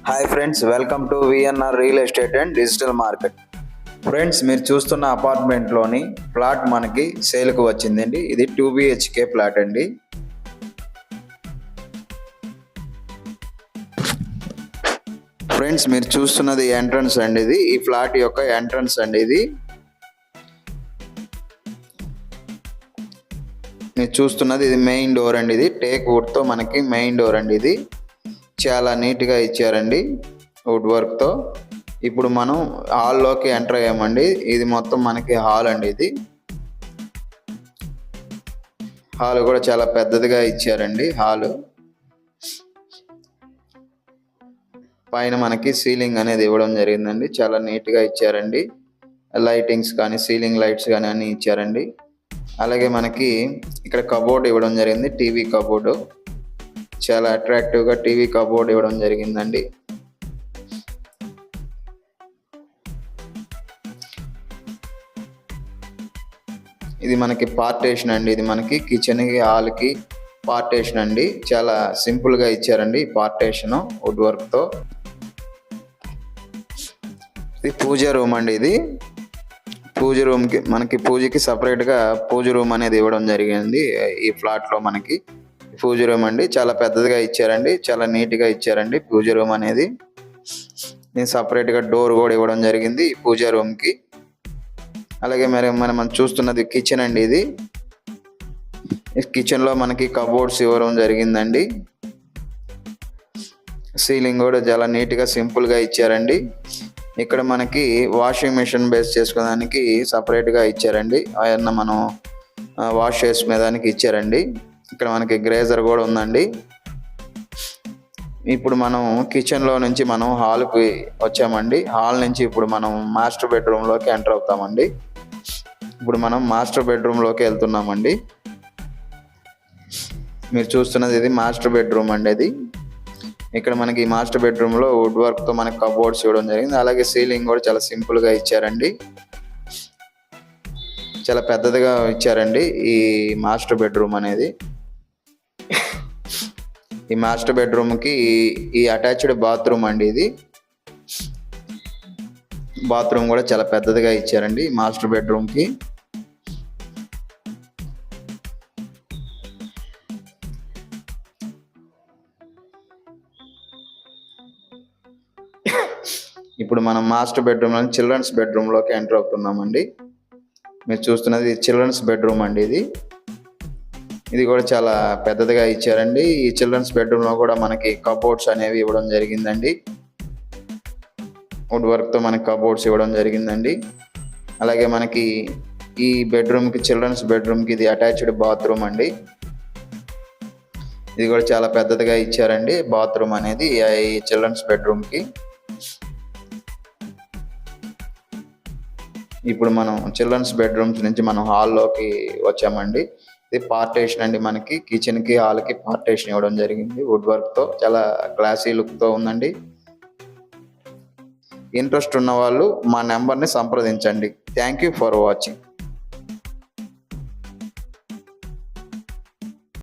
Hi friends, welcome to VNR real estate and digital market. Friends, మీరు చూస్తున్న అపార్ట్మెంట్లోని plot మనకి సేల్కి వచ్చిందండి. ఇది 2 BHK ప్లాట్ అండి. ఫ్రెండ్స్, మీరు చూస్తున్నది ఎంట్రన్స్ అండి. ఇది ఈ ఫ్లాట్ యొక్క ఎంట్రన్స్ అండి. ఇది మీరు చూస్తున్నది ఇది మెయిన్ డోర్ అండి. ఇది టేక్ వుడ్తో మనకి మెయిన్ డోర్ అండి. ఇది చాలా నీట్గా ఇచ్చారండి వుడ్ వర్క్తో. ఇప్పుడు మనం హాల్లోకి ఎంటర్ అయ్యామండి. ఇది మొత్తం మనకి హాల్ అండి. ఇది హాల్ కూడా చాలా పెద్దదిగా ఇచ్చారండి. హాల్ పైన మనకి సీలింగ్ అనేది ఇవ్వడం జరిగిందండి. చాలా నీట్గా ఇచ్చారండి. లైటింగ్స్ కానీ సీలింగ్ లైట్స్ కానీ అన్నీ ఇచ్చారండి. అలాగే మనకి ఇక్కడ కబోర్డ్ ఇవ్వడం జరిగింది. టీవీ కబోర్డు చాలా అట్రాక్టివ్గా టీవీ కబోర్డ్ ఇవ్వడం జరిగిందండి. ఇది మనకి పార్టేషన్ అండి. ఇది మనకి కిచెన్కి హాల్కి పార్టేషన్ అండి. చాలా సింపుల్గా ఇచ్చారండి పార్టేషను వుడ్ వర్క్తో. ఇది పూజ రూమ్ అండి. ఇది పూజ రూమ్కి మనకి పూజకి సపరేట్గా పూజ రూమ్ అనేది ఇవ్వడం జరిగింది. ఈ ఫ్లాట్లో మనకి పూజ రూమ్ అండి. చాలా పెద్దదిగా ఇచ్చారండి. చాలా నీట్గా ఇచ్చారండి పూజ రూమ్ అనేది. నేను సపరేట్గా డోర్ కూడా ఇవ్వడం జరిగింది ఈ పూజ రూమ్కి. అలాగే మనం చూస్తున్నది కిచెన్ అండి. ఇది కిచెన్లో మనకి కబోర్డ్స్ ఇవ్వడం జరిగిందండి. సీలింగ్ కూడా చాలా నీట్గా సింపుల్గా ఇచ్చారండి. ఇక్కడ మనకి వాషింగ్ మిషన్ బేస్ చేసుకోవడానికి సపరేట్గా ఇచ్చారండి. అవన్నీ మనం వాష్ చేసుకునేదానికి ఇచ్చారండి. ఇక్కడ మనకి గ్రేజర్ కూడా ఉందండి. ఇప్పుడు మనం కిచెన్లో నుంచి మనం హాల్కి వచ్చామండి. హాల్ నుంచి ఇప్పుడు మనం మాస్టర్ బెడ్రూమ్లోకి ఎంటర్ అవుతామండి. ఇప్పుడు మనం మాస్టర్ బెడ్రూమ్లోకి వెళ్తున్నామండి. మీరు చూస్తున్నది ఇది మాస్టర్ బెడ్రూమ్ అండి. అది ఇక్కడ మనకి మాస్టర్ బెడ్రూమ్లో వుడ్ వర్క్తో మనకి కబోర్డ్స్ ఇవ్వడం జరిగింది. అలాగే సీలింగ్ కూడా చాలా సింపుల్గా ఇచ్చారండి. చాలా పెద్దదిగా ఇచ్చారండి ఈ మాస్టర్ బెడ్రూమ్ అనేది. ఈ మాస్టర్ బెడ్రూమ్కి ఈ అటాచ్డ్ బాత్రూమ్ అండి. ఇది బాత్రూమ్ కూడా చాలా పెద్దదిగా ఇచ్చారండి మాస్టర్ బెడ్రూమ్కి. ఇప్పుడు మనం మాస్టర్ బెడ్రూమ్ నుంచి చిల్డ్రన్స్ బెడ్రూమ్లోకి ఎంటర్ అవుతున్నామండి. మీరు చూస్తున్నది చిల్డ్రన్స్ బెడ్రూమ్ అండి. ఇది కూడా చాలా పెద్దదిగా ఇచ్చారండి. ఈ చిల్డ్రన్స్ బెడ్రూమ్లో కూడా మనకి కబోర్డ్స్ అనేవి ఇవ్వడం జరిగిందండి. వుడ్ వర్క్తో మనకి కబోర్డ్స్ ఇవ్వడం జరిగిందండి. అలాగే మనకి ఈ బెడ్రూమ్కి చిల్డ్రన్స్ బెడ్రూమ్కి ఇది అటాచ్డ్ బాత్రూమ్ అండి. ఇది కూడా చాలా పెద్దదిగా ఇచ్చారండి బాత్రూమ్ అనేది ఈ చిల్డ్రన్స్ బెడ్రూమ్కి. ఇప్పుడు మనం చిల్డ్రన్స్ బెడ్రూమ్స్ నుంచి మనం హాల్లోకి వచ్చామండి. ఇది పార్టేషన్ అండి. మనకి కిచెన్కి హాల్కి పార్టేషన్ ఇవ్వడం జరిగింది వుడ్ వర్క్తో. చాలా క్లాసీ లుక్తో ఉందండి. ఇంట్రెస్ట్ ఉన్న వాళ్ళు మా నెంబర్ని సంప్రదించండి. Thank you for watching.